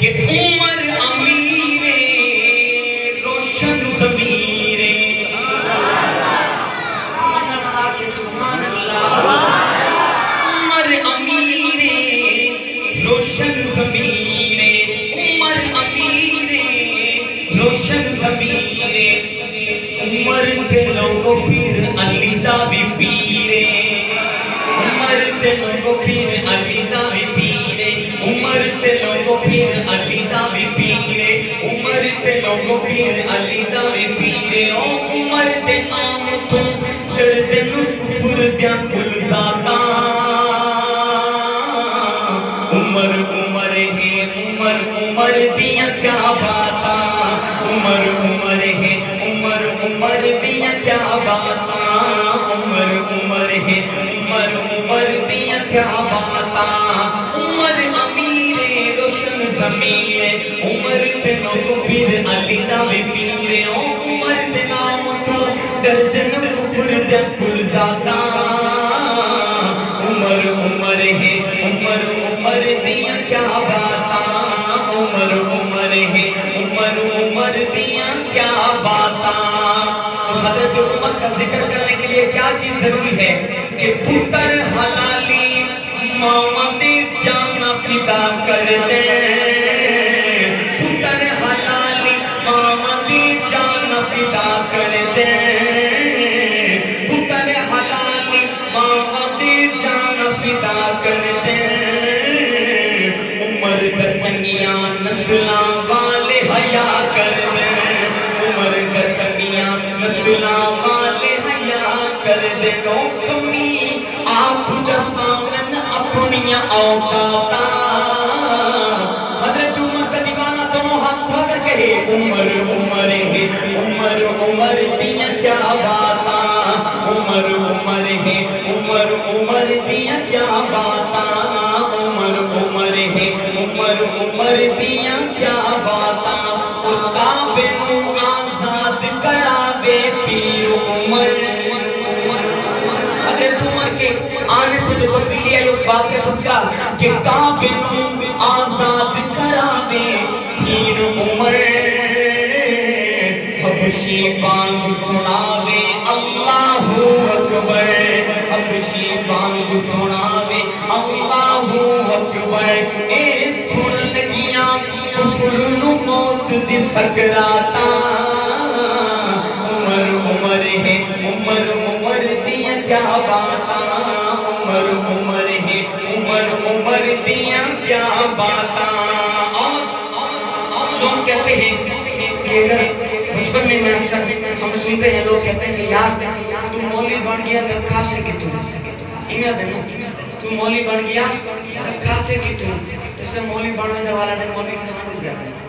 کہ عمر امیر روشن ضمیر سبحان اللہ عمر امیر روشن ضمیر عمر امیر روشن ضمیر عمر دلوں کو پیر علی دا بھی پیرے عمر دلوں کو پیر علی دا بھی پیرے عمر دلوں کو پیر علی دا بھی پیرے عمر دلوں کو پیر علی دا بھی پیرے او عمر دے نام تو درد نو کفر دیا کل ذاتا عمر عمر ہے عمر عمر دیا کیا باتا عمر عمر ہے عمر عمر دیا کیا باتا عمر عمر ہے عمر عمر دیا کیا باتا عمر امیر روشن ضمیر عمر تنوں کو پیر علی دا بھی پیرے او عمر دے نام تو درد نو کفر دیا کل ذاتا عمر عمر ہے عمر عمر دیا کیا باتا عمر عمر ہے عمر عمر دیا کیا باتا حضرت عمر کا ذکر کرنے کے لیے کیا چیز ضروری ہے کہ پتر حلالی ماما دی جانا فدا کر دے پتر حلالی ماما دی جانا فدا کر دے پتر حلالی ماما دی جانا فدا کر دے عمر دا چنگیاں نسلاں والے حیا کر دے عمر دا چنگیاں نسلاں والے حیا کر دے نو کمی آپ دا سامن اپنیاں اوقاتا حضرت عمر کا دیوانہ دونوں ہاتھ کھا کر کہے عمر عمر ہے عمر عمر دیا کیا باتا عمر عمر ہے عمر عمر دیا کیا باتا عمر عمر ہے عمر عمر دیا کیا باتا کعبے نو آزاد کراوے پیر عمر حضرت عمر کے آنے سے جو تبدیلی ہے اس بات کا تذکرہ کہ کعبے نو آزاد کراوے پیر عمر حبشی بانگ سناوے اللہ اکبر حبشی بانگ سناوے اللہ اکبر اے سن لگیاں کفر نو موت دی سکراتا عمر عمر ہے عمر عمر دیا کیا باتا عمر عمر ہے عمر عمر دیا کیا باتا اور لوگ کہتے ہیں کہ اگر بچپن میں اکثر ہم سنتے ہیں لوگ کہتے ہیں کہ یار تو مولوی بن گیا تب خاصے کی تو ایمیاد ہے نا تو مولوی بن گیا تب خاصے کی تو اس لئے مولوی بننے دا والا دن مولوی کھانا دے جاتا ہے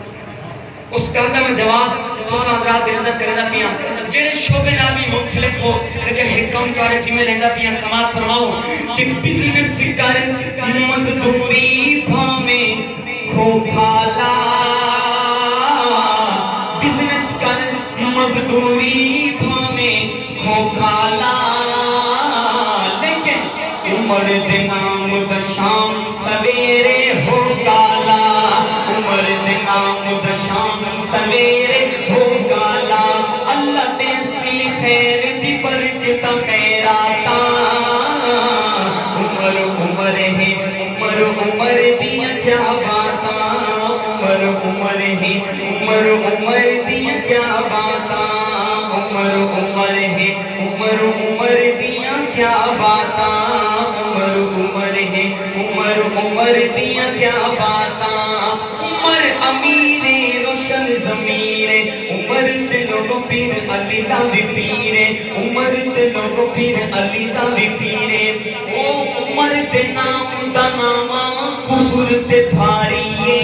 اس گل کا میں جواب تو حضرات دی نظر کرے دا پیاں جڑے شعبے نال بھی منسلک ہو لیکن حکم کارے ذمہ لیندہ پیاں سماعت فرماؤ کہ بزنس کر مزدوری بھاویں کھو کھالا بزنس کر مزدوری بھاویں کھو کھالا لیکن عمر دے نام دا شام سویرے ہو کالا عمر دے نام دا شام سویرے ہو کالا اللہ دے سی خیر دی برکت خیراتا عمر عمر ہے عمر عمر دیا کیا باتا عمر عمر ہے عمر عمر دیا کیا باتا عمر عمر ہے عمر عمر دیا کیا باتا عمر عمر ہے عمر عمر دیا کیا باتا عمر امیر روشن ضمیر عمر دلوں کو پیر علی دا بھی پیرے عمر دلوں کو پیر علی دا بھی پیرے او عمر دے نام دا ناما کفر تے بھاریے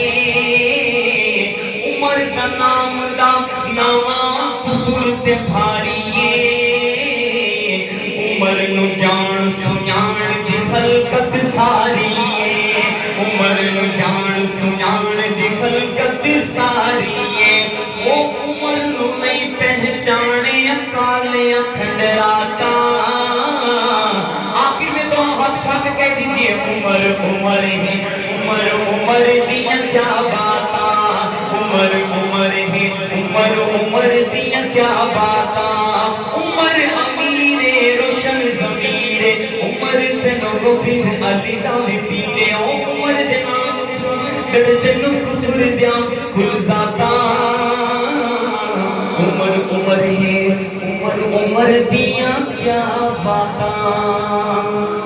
عمر دا نام دا ناما کفر تے بھاریے عمر نو جان سنیان دی خلقت ساریے عمر نو جان سنیان دی خلقت ساریے او عمر نو نہیں پہچانے اکالے کھنڈراتا آخر میں دونوں ہاتھ کھا کے کہہ دیجئے عمر عمر ہے عمر عمر دیا کیا باتا عمر عمر ہے عمر عمر دیا کیا باتاں عمر امیر روشن ضمیر عمر تے لوگو پھر علی دا پیرے عمر دے نام تو درد نو کفر دیا کل ذاتاں عمر عمر ہے عمر عمر دیا کیا باتاں